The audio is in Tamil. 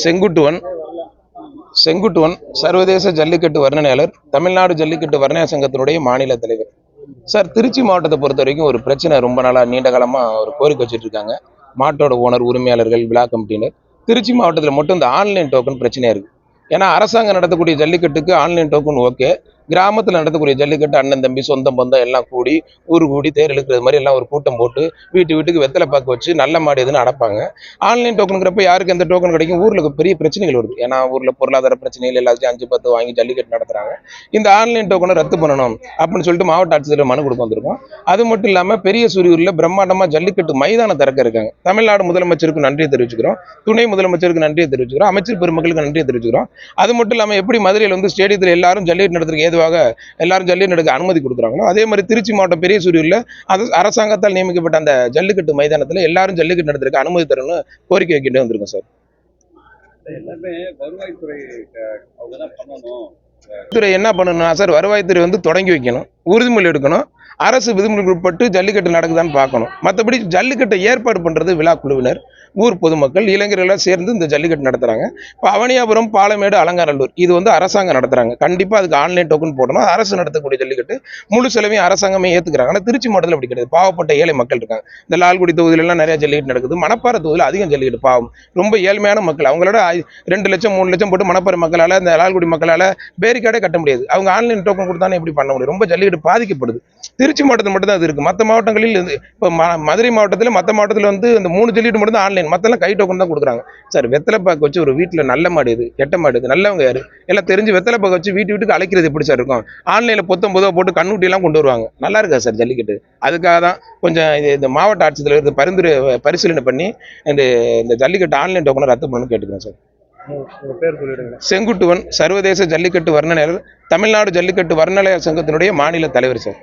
செங்குட்டுவன் செங்குட்டுவன் சர்வதேச ஜல்லிக்கட்டு வர்ணனையாளர், தமிழ்நாடு ஜல்லிக்கட்டு வர்ணனை சங்கத்தினுடைய மாநில தலைவர். சார், திருச்சி மாவட்டத்தை பொறுத்த வரைக்கும் ஒரு பிரச்சனை ரொம்ப நாளாக நீண்ட காலமாக ஒரு கோரிக்கை வச்சுட்டு இருக்காங்க. மாட்டோட ஓனர், உரிமையாளர்கள், விழா கமிட்டினர். திருச்சி மாவட்டத்தில் மட்டும் இந்த ஆன்லைன் டோக்கன் பிரச்சனையாக இருக்குது. ஏன்னா அரசாங்கம் நடத்தக்கூடிய ஜல்லிக்கட்டுக்கு ஆன்லைன் டோக்கன் ஓகே, கிராமத்தில் நடத்தக்கூடிய ஜல்லிக்கட்டு அண்ணன் தம்பி சொந்தம் பந்தம் எல்லாம் கூடி ஊர் கூடி தேர் இழுக்கிறது மாதிரி எல்லாம் ஒரு கூட்டம் போட்டு வீட்டுக்கு வெத்தலை பாக்கு வச்சு நல்ல மாடு எதுன்னு அடைப்பாங்க. ஆன்லைன் டோக்கனுங்கிறப்ப யாருக்கு எந்த டோக்கன் கிடைக்கும்? ஊரில் பெரிய பிரச்சனைகள் வருது. ஏன்னா ஊரில் பொருளாதார பிரச்சனைகள் எல்லாத்தையும் 5-10 வாங்கி ஜல்லிக்கட்டு நடத்துறாங்க. இந்த ஆன்லைன் டோக்கனை ரத்து பண்ணணும் அப்படின்னு சொல்லிட்டு மாவட்ட ஆட்சியர் மனு கொடுக்க வந்திருக்கோம். அது மட்டும் இல்லாமல் பெரிய சூரியூரில் பிரம்மாண்டமாக ஜல்லிக்கட்டு மைதானம் திறக்க இருக்காங்க. தமிழ்நாடு முதலமைச்சருக்கு நன்றியை தெரிவிச்சுக்கிறோம், துணை முதலமைச்சருக்கு நன்றியை தெரிவிச்சுக்கிறோம், அமைச்சர் பெருமக்களுக்கு நன்றியை தெரிவிச்சுக்கிறோம். அது மட்டும் இல்லாமல் எப்படி மதுரையில் வந்து ஸ்டேடியத்தில் எல்லாரும் ஜல்லிக்கட்டு நடத்துறதுக்கு ஏதுவாக எல்லாரும் ஜல்லிக்கட்டு நடக்க அனுமதி கொடுக்குறாங்களோ, அதே மாதிரி திருச்சி மாவட்டம் பெரிய சூரியூரில் அரசாங்கத்தால் நியமிக்கப்பட்ட அந்த ஜல்லிக்கட்டு மைதானத்தில் எல்லாரும் ஜல்லிக்கட்டு நடத்துறதுக்கு அனுமதி தரணும்னு கோரிக்கை வைக்கிட்டே வந்திருக்கோம் சார். எல்லாமே வருவாய்த்துறை அவங்க தான் பண்ணணும். துறை என்ன பண்ணணும்னா சார், வருவாய்த்துறை வந்து தொடங்கி வைக்கணும், உறுதிமொழி எடுக்கணும், அரசு விதிமுறைக்கு உட்பட்டு ஜல்லிக்கட்டு நடக்குதான்னு பார்க்கணும். மற்றபடி ஜல்லிக்கட்டை ஏற்பாடு பண்ணுறது விழா குழுவினர், ஊர் பொதுமக்கள், இளைஞர்களெல்லாம் சேர்ந்து இந்த ஜல்லிக்கட்டு நடத்துகிறாங்க. இப்போ அவனியாபுரம், பாலமேடு, அலங்காநல்லூர் இது வந்து அரசாங்கம் நடத்துகிறாங்க. கண்டிப்பாக அதுக்கு ஆன்லைன் டோக்கன் போடணும். அரசு நடத்தக்கூடிய ஜல்லிக்கட்டு முழு செலவையும் அரசாங்கமே ஏற்றுக்கிறாங்க. ஆனால் திருச்சி மாவட்டத்தில் அப்படி கிடையாது. பாவப்பட்ட ஏழை மக்கள் இருக்காங்க. இந்த லால்குடி தொகுதியிலலாம் நிறைய ஜல்லிக்கட்டு நடக்குது. மணப்பாறை தொகுதியில் அதிகம் ஜல்லிக்கட்டு. பாவம், ரொம்ப ஏழ்மையான மக்கள். அவங்களோட 2 லட்சம் 3 லட்சம் போட்டு மணப்பாறை மக்களால், இந்த லால்குடி மக்களால் பேரிக்கார்டே கட்ட முடியாது. அவங்க ஆன்லைன் டோக்கன் கொடுத்தானே எப்படி பண்ண முடியும்? ரொம்ப ஜல்லிக்கட்டு பாதிக்கப்படுது. திருச்சி மாவட்டத்தில் மட்டும் தான் அது இருக்குது. மற்ற மாவட்டங்களில் இப்போ மதுரை மாவட்டத்தில், மற்ற மாவட்டத்தில் வந்து இந்த 3 ஜல்லிக்கட்டு மட்டும் தான் ஆன்லைன், மற்றெல்லாம் கை டோக்கன் தான் கொடுக்குறாங்க. சார், வெத்தலை பாக்கு வச்சு ஒரு வீட்டில் நல்ல மாடு எது, கெட்ட மாடு எது, நல்லவங்க யாரு எல்லாம் தெரிஞ்சு வெத்தலை பாக்கு வச்சு வீட்டுக்கு அழைக்கிறது எப்படி சார் இருக்கும்? ஆன்லைனில் பொதுவாக போட்டு கண்ணுட்டியெல்லாம் கொண்டு வருவாங்க. நல்லா இருக்கா சார் ஜல்லிக்கட்டு? அதுக்காக தான் கொஞ்சம் இந்த மாவட்ட ஆட்சித்தலைவர் பரிசீலனை பண்ணி இந்த ஜல்லிக்கட்டு ஆன்லைன் டோக்கனை ரத்து பண்ணணும்னு கேட்டுக்கிறேன் சார். செங்குட்டுவன், சர்வதேச ஜல்லிக்கட்டு வர்ணனையாளர், தமிழ்நாடு ஜல்லிக்கட்டு வர்ணனையாளர் சங்கத்தினுடைய மாநில தலைவர் சார்.